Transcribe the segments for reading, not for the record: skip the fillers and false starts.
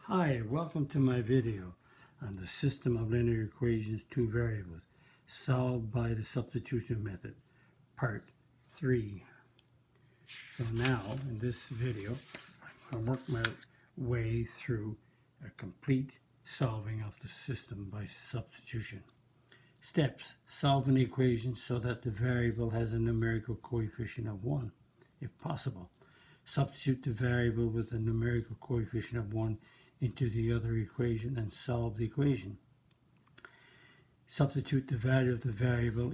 Hi, welcome to my video on the system of linear equations, two variables, solved by the substitution method, part 3. So now, in this video, I'm going to work my way through a complete solving of the system by substitution. Steps: solve an equation so that the variable has a numerical coefficient of 1, if possible. Substitute the variable with a numerical coefficient of 1 into the other equation and solve the equation. Substitute the value of the variable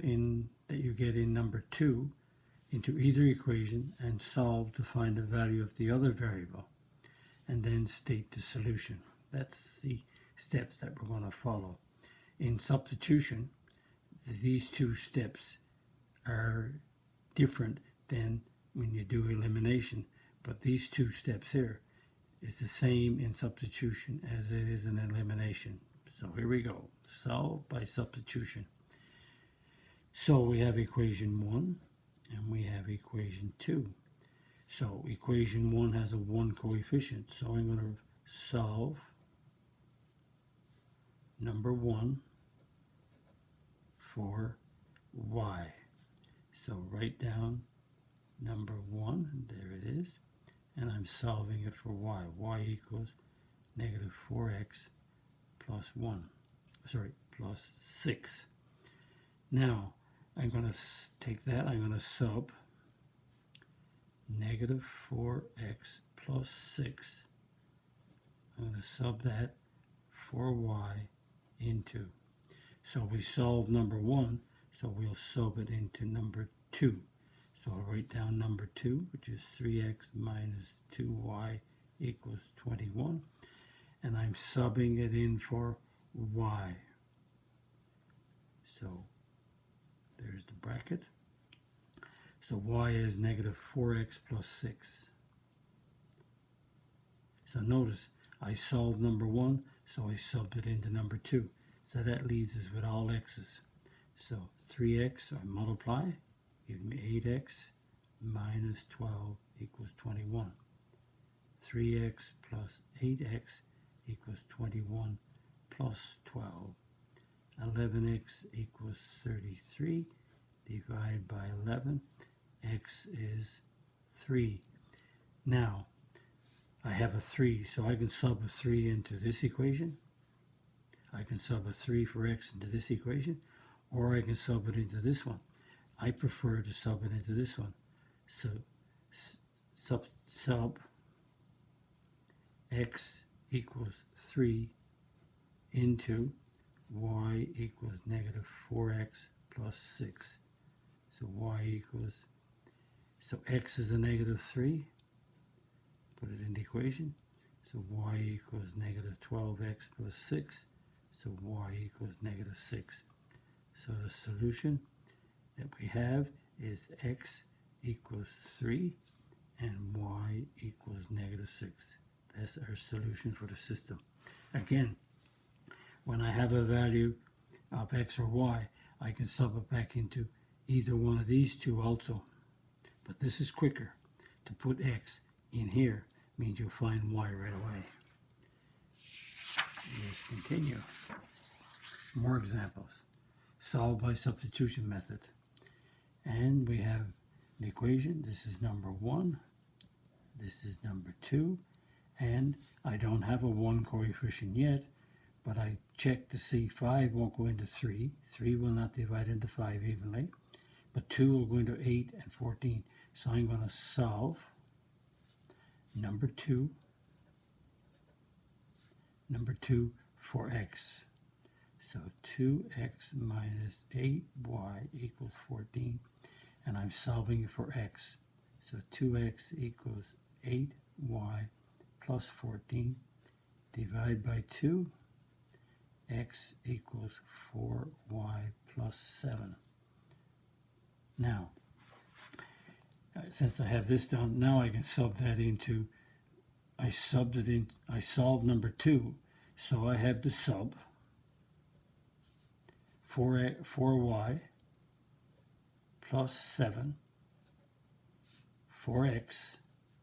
that you get in number 2 into either equation and solve to find the value of the other variable, and then state the solution. That's the steps that we're going to follow. In substitution, these two steps are different than when you do elimination, but these two steps here is the same in substitution as it is in elimination. So here we go. Solve by substitution. So we have equation 1 and we have equation 2. So equation 1 has a 1 coefficient. So I'm going to solve number 1 for y. So write down number 1, there it is, and I'm solving it for y. Y equals negative 4x plus 6. Now, I'm going to take that, I'm going to sub negative 4x plus 6. I'm going to sub that for y into. So we solved number 1, so we'll sub it into number 2. So I'll write down number 2, which is 3x minus 2y equals 21. And I'm subbing it in for y. So there's the bracket. So y is negative 4x plus 6. So notice I solved number 1, so I subbed it into number 2. So that leaves us with all x's. So 3x, I multiply, give me 8x minus 12 equals 21. 3x plus 8x equals 21 plus 12. 11x equals 33. Divide by 11. X is 3. Now, I have a 3, so I can sub a 3 into this equation. I can sub a 3 for x into this equation, or I can sub it into this one. I prefer to sub it into this one. So sub x equals 3 into y equals negative 4x plus 6. So y equals, so x is a negative 3. Put it in the equation. So y equals negative 12x plus 6. So y equals negative 6. So the solution that we have is x equals 3 and y equals negative 6. That's our solution for the system. Again, when I have a value of x or y, I can sub it back into either one of these two also. But this is quicker. To put x in here means you'll find y right away. Let's continue. More examples. Solve by substitution method. And we have the equation. This is number 1. This is number 2. And I don't have a 1 coefficient yet, but I check to see 5 won't go into 3. 3 will not divide into 5 evenly. But 2 will go into 8 and 14. So I'm going to solve number 2 for x. So 2x minus 8y equals 14, and I'm solving for x. So 2x equals 8y plus 14. Divide by 2, x equals 4y plus 7. Now, since I have this done, now I can sub that into, I solved number 2, so I have the sub 4y plus 7 for x.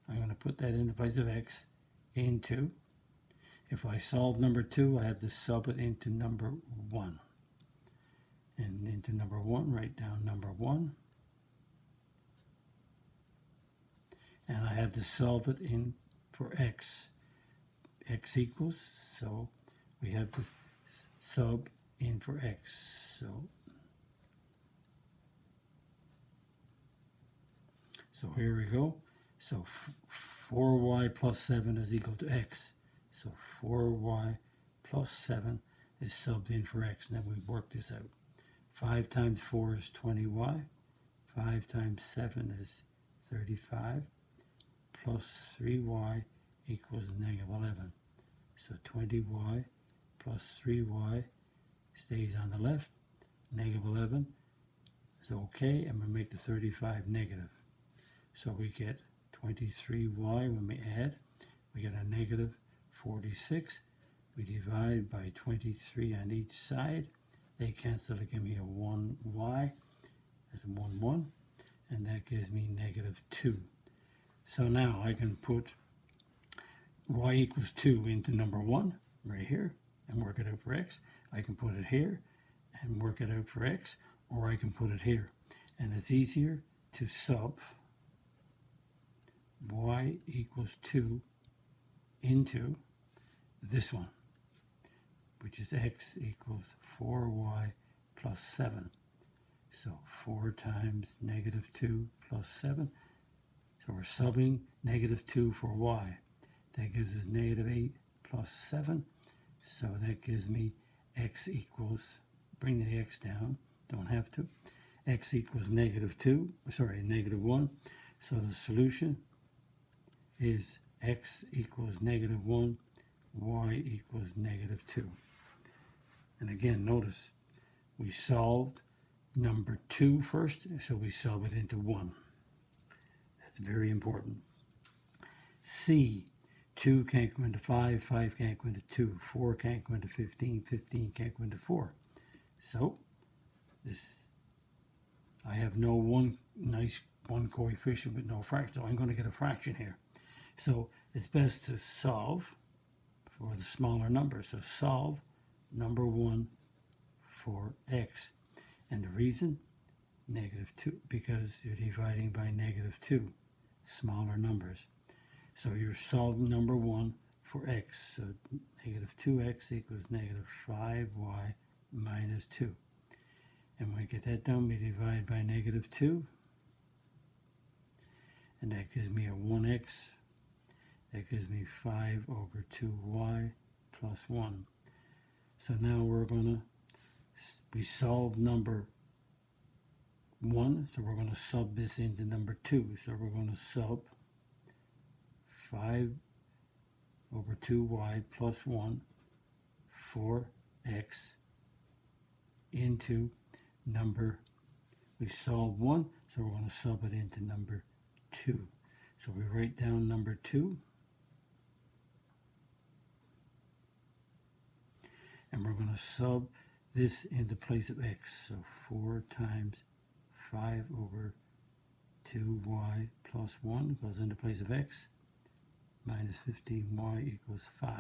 I'm going to put that in the place of x into If I solve number 2, I have to sub it into number 1. And into number 1, write down number 1. And I have to solve it in for x. X equals, so we have to sub in for x. So here we go. So 4y plus 7 is equal to x. So 4y plus 7 is subbed in for x. Now we work this out. 5 times 4 is 20y. 5 times 7 is 35. Plus 3y equals negative 11. So 20y plus 3y stays on the left. Negative 11 is okay, and we make the 35 negative. So we get 23y when we add. We get a negative 46. We divide by 23 on each side. They cancel to give me a 1y. That's a 1, 1. And that gives me negative 2. So now I can put y equals 2 into number 1 right here and work it out for x. I can put it here and work it out for x, or I can put it here. And it's easier to sub y equals 2 into this one, which is x equals 4y plus 7. So 4 times negative 2 plus 7. So we're subbing negative 2 for y. That gives us negative 8 plus 7. So that gives me x equals, bring the x down, don't have to. X equals negative 1. So the solution is x equals negative 1, y equals negative 2. And again, notice we solved number 2 first, so we solve it into 1. That's very important. C, 2 can't go into 5, 5 can't go into 2, 4 can't go into 15, 15 can't go into 4. So this, I have no one coefficient with no fraction, so I'm going to get a fraction here. So it's best to solve for the smaller number. So solve number 1 for x. And the reason, negative 2, because you're dividing by negative 2, smaller numbers. So you're solving number 1 for x. So negative 2x equals negative 5y minus 2. And when we get that done, we divide by negative 2. And that gives me a 1x. That gives me 5 over 2y plus 1. So now we solve number 1, so we're going to sub this into number 2. So we're going to sub 5 over 2y plus 1, 4x into number, we solve 1, so we're going to sub it into number 2. So we write down number 2, and we're going to sub this into place of x. So 4 times 5 over 2y plus 1 goes into place of x, minus 15y equals 5.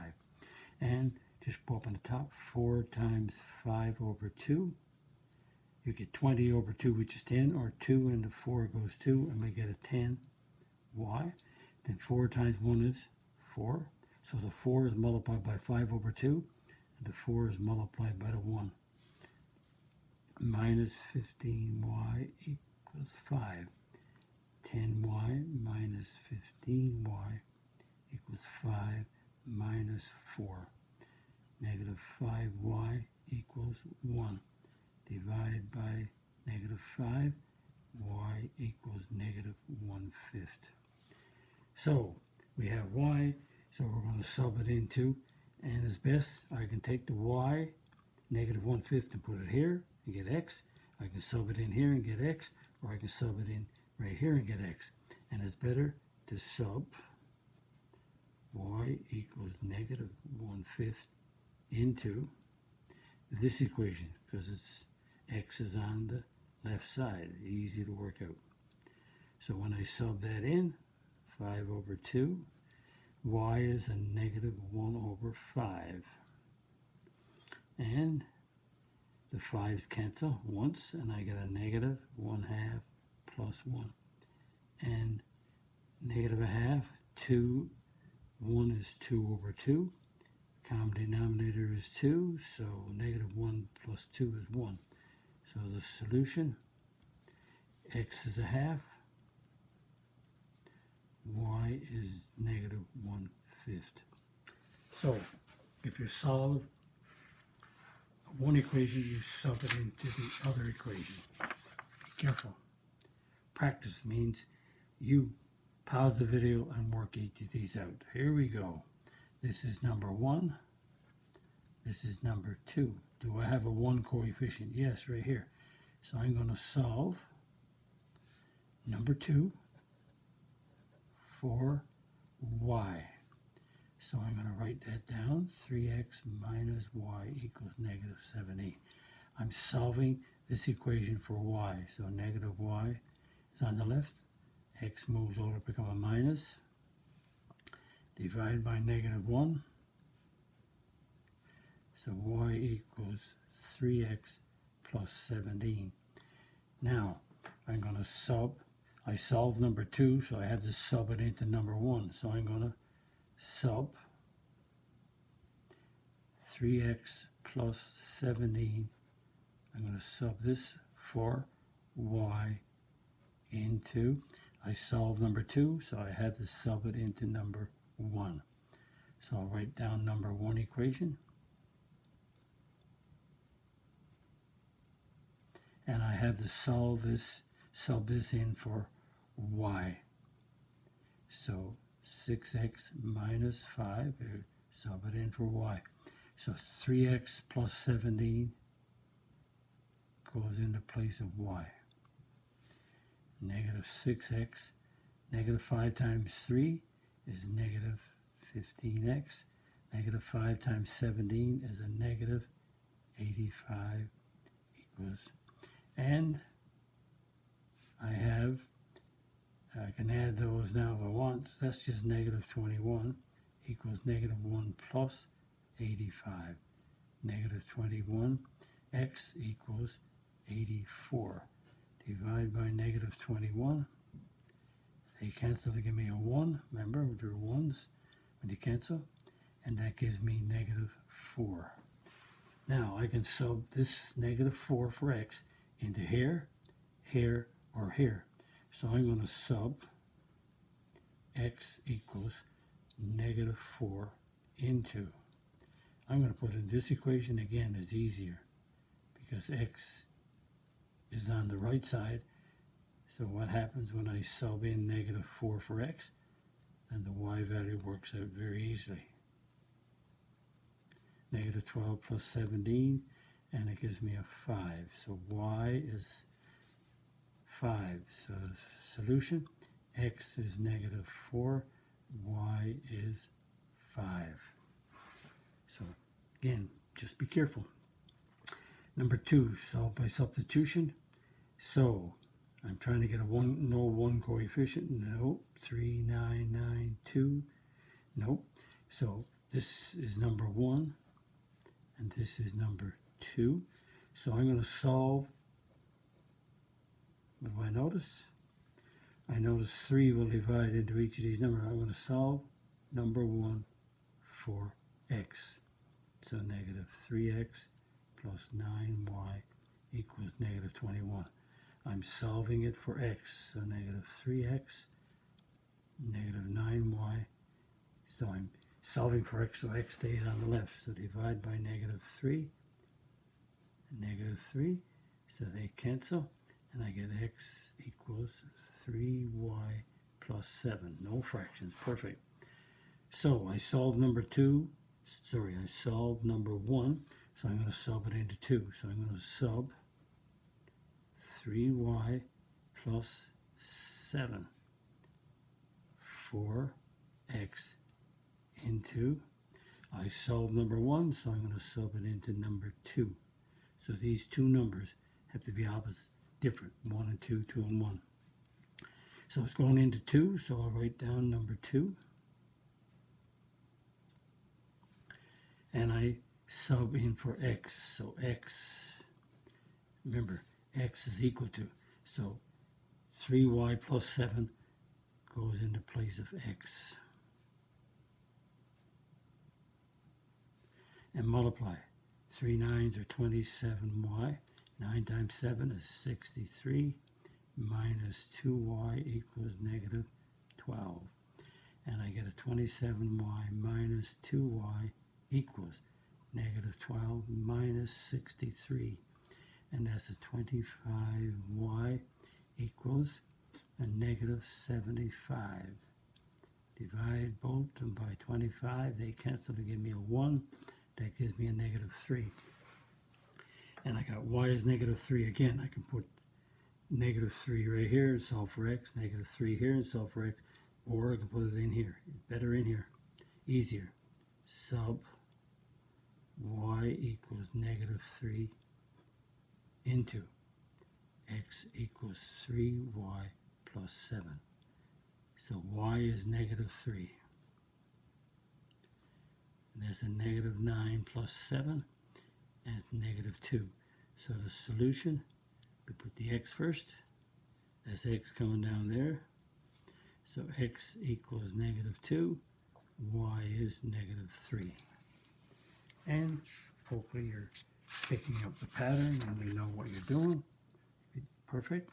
And just go up on the top, 4 times 5 over 2. You get 20 over 2, which is 10, or 2 into 4 goes 2, and we get a 10y. Then 4 times 1 is 4. So the 4 is multiplied by 5 over 2, and the 4 is multiplied by the 1. Minus 15y equals 5. 10y minus 15y equals 5 minus 4. Negative 5y equals 1. Divide by negative 5, y equals negative 1/5. So we have y, so we're going to sub it into, and as best I can take the y, negative 1/5, and put it here and get x. I can sub it in here and get x, or I can sub it in right here and get x. And it's better to sub y equals negative 1/5 into this equation, because it's x is on the left side, easy to work out. So when I sub that in, 5 over 2, y is a negative 1 over 5. And the 5's cancel once, and I get a negative 1/2 plus 1. And negative 1/2, 2, 1 is 2 over 2. Common denominator is 2, so negative 1 plus 2 is 1. So the solution, x is 1/2, y is negative 1/5. So if you solve one equation, you sub it into the other equation. Be careful. Practice means you pause the video and work each of these out. Here we go. This is number 1. This is number 2. Do I have a 1 coefficient? Yes, right here. So I'm going to solve number 2 for y. So I'm going to write that down. 3x minus y equals negative 7e. I'm solving this equation for y. So negative y is on the left. X moves over to become a minus. Divide by negative 1. So y equals 3x plus 17. Now I'm going to sub. I solved number 2, so I had to sub it into number 1. So I'm going to sub 3x plus 17. I'm going to sub this for y into, I solved number 2, so I had to sub it into number 1. So I'll write down number 1 equation. And I have to solve this, sub this in for y. So 6x minus 5, sub it in for y. So 3x plus 17 goes into place of y. Negative 6x, negative 5 times 3 is negative 15x. Negative 5 times 17 is a negative 85 equals. And I can add those now if I want. That's just negative 21 equals negative 1 plus 85. Negative 21, x equals 84. Divide by negative 21. They cancel to give me a 1. Remember, they're 1s when you cancel. And that gives me negative 4. Now I can sub this negative 4 for x into here, here, or here. So I'm going to sub x equals negative 4 into. I'm going to put in this equation again, is easier because x is on the right side. So what happens when I sub in negative 4 for x? Then the y value works out very easily. Negative 12 plus 17, and it gives me a 5. So y is 5. So solution, x is negative 4, y is 5. So again, just be careful. Number 2, solve by substitution. So I'm trying to get a no 1 coefficient. Nope. 3992. Nope. So this is number 1, and this is number 2. So I'm going to solve. What do I notice? I notice 3 will divide into each of these numbers. I'm going to solve number 1 for x. So negative 3x plus 9y equals negative 21. I'm solving it for x. So negative 3x, negative 9y. So I'm solving for x, so x stays on the left. So divide by negative 3, negative 3. So they cancel. And I get x equals 3y plus 7. No fractions. Perfect. So I solved number 2. Sorry, I solved number 1. So I'm going to sub it into 2. So I'm going to sub 3y plus 7 for x into. I solved number 1, so I'm going to sub it into number 2. So these two numbers have to be opposite. Different, 1 and 2, 2 and 1. So it's going into 2, so I'll write down number 2. and I sub in for x. So x, remember, x is equal to, so 3y plus 7 goes into place of x. And multiply. 3 nines are 27y. 9 times 7 is 63. Minus 2y equals negative 12. And I get a 27y minus 2y equals negative 12 minus 63. And that's a 25y equals a negative 75. Divide both of them by 25. They cancel to give me a 1. That gives me a negative 3. And I got y is negative 3 again. I can put negative 3 right here and solve for x. Negative 3 here and solve for x. Or I can put it in here. Better in here. Easier. Sub y equals negative 3 into x equals 3y plus 7. So y is negative 3. And there's a negative 9 plus 7 and negative 2. So the solution, we put the x first. That's x coming down there. So x equals negative 2. Y is negative 3. And hopefully you're picking up the pattern and you know what you're doing. Perfect.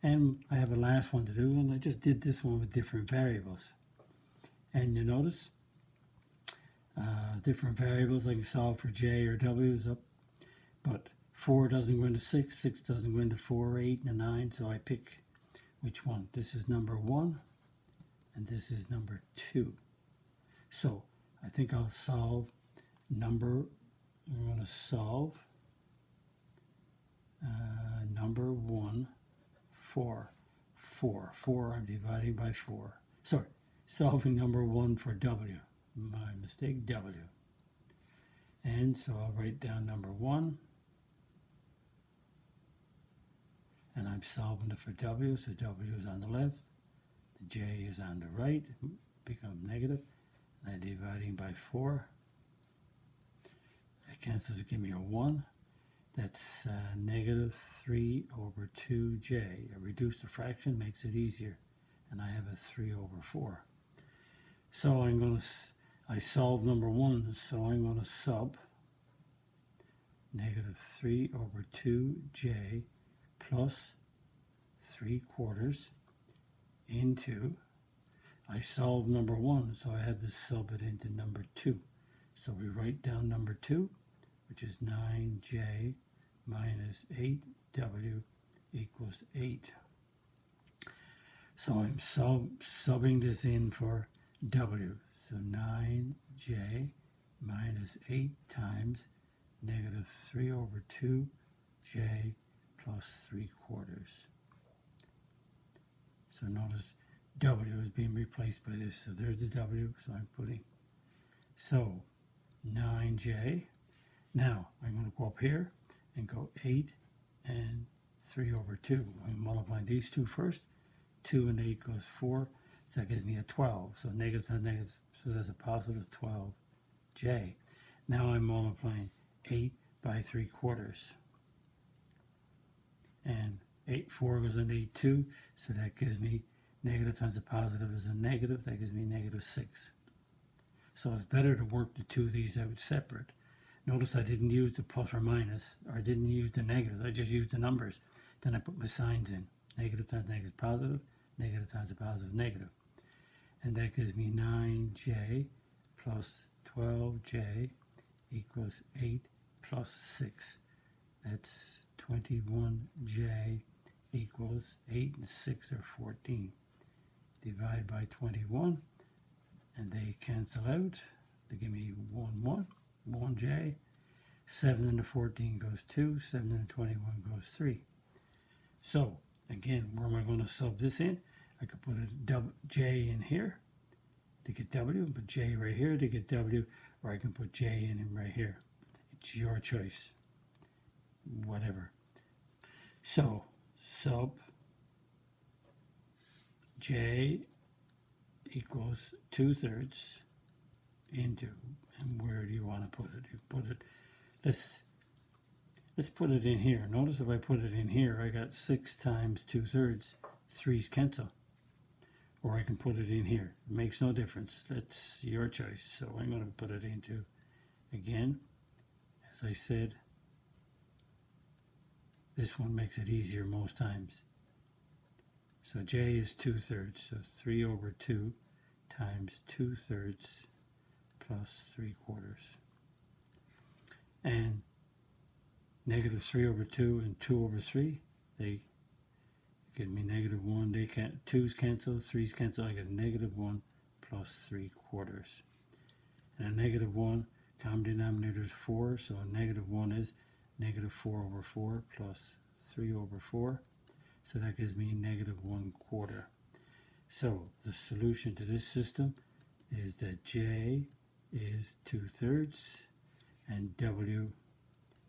And I have a last one to do, and I just did this one with different variables. And you notice different variables, I can solve for j or w is up, but 4 doesn't go into 6, 6 doesn't go into 4, 8, and 9, so I pick which one. This is number 1, and this is number 2. So I think I'll solve I'm going to solve number 1 for 4. 4 I'm dividing by 4. Sorry, solving number 1 for w. My mistake, w. And so I'll write down number 1. And I'm solving it for w, so w is on the left. The j is on the right, becomes negative. I'm dividing by 4. That cancels to give me a 1. That's negative 3 over 2j. A reduced fraction makes it easier. And I have a 3 over 4. So I solved number 1, so I'm going to sub negative 3 over 2j plus 3/4 into, I solved number 1, so I had to sub it into number 2. So we write down number 2, which is 9j minus 8w equals 8. So I'm subbing this in for w. So 9j minus 8 times negative 3 over 2j plus 3/4. So notice w is being replaced by this. So there's the w, so I'm putting, so 9j. Now I'm going to go up here and go 8 and 3 over 2. I'm multiplying these two first. 2 and 8 goes 4, so that gives me a 12. So negative times negative, so that's a positive 12j. Now I'm multiplying 8 by 3/4. And 4 goes into 8, 2, so that gives me negative times a positive is a negative, that gives me negative 6. So it's better to work the two of these out separate. Notice I didn't use the plus or minus, or I didn't use the negative, I just used the numbers. Then I put my signs in. Negative times negative is positive, negative times a positive negative. And that gives me 9j plus 12j equals 8 plus 6. That's 21j equals 8 and 6 are 14. Divide by 21, and they cancel out. They give me 1j. 7 into 14 goes 2. 7 into 21 goes 3. So, again, where am I going to sub this in? I could put a j in here to get w, put j right here to get w, or I can put j in right here. It's your choice. Whatever. So, sub j equals 2/3 into, and where do you want to put it? put it, let's put it in here. Notice if I put it in here, I got 6 times 2/3, 3's cancel. Or I can put it in here. It makes no difference. That's your choice. So I'm going to put it into, again, as I said, this one makes it easier most times. So J is 2/3. So 3/2 times 2/3 plus 3/4. And negative 3/2 and 2/3, they give me -1. They can't, 2's cancel, 3's cancel. I get -1 plus 3/4. And a -1, common denominator is 4, so a -1 is -4/4 plus 3/4. So that gives me -1/4. So the solution to this system is that J is 2/3 and W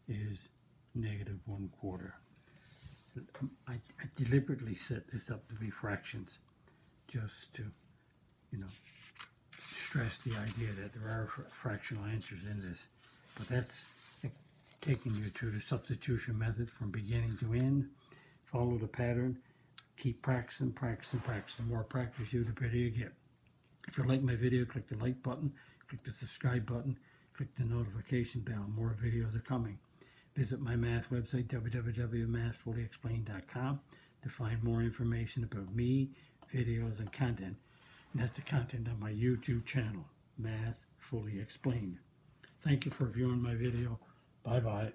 is -1/4. I deliberately set this up to be fractions just to, stress the idea that there are fractional answers in this. But that's taking you through the substitution method from beginning to end. Follow the pattern. Keep practicing, practicing, practicing. The more practice you do, the better you get. If you like my video, click the like button, click the subscribe button, click the notification bell. More videos are coming. Visit my math website, www.mathfullyexplained.com, to find more information about me, videos, and content. And that's the content on my YouTube channel, Math Fully Explained. Thank you for viewing my video. Bye-bye.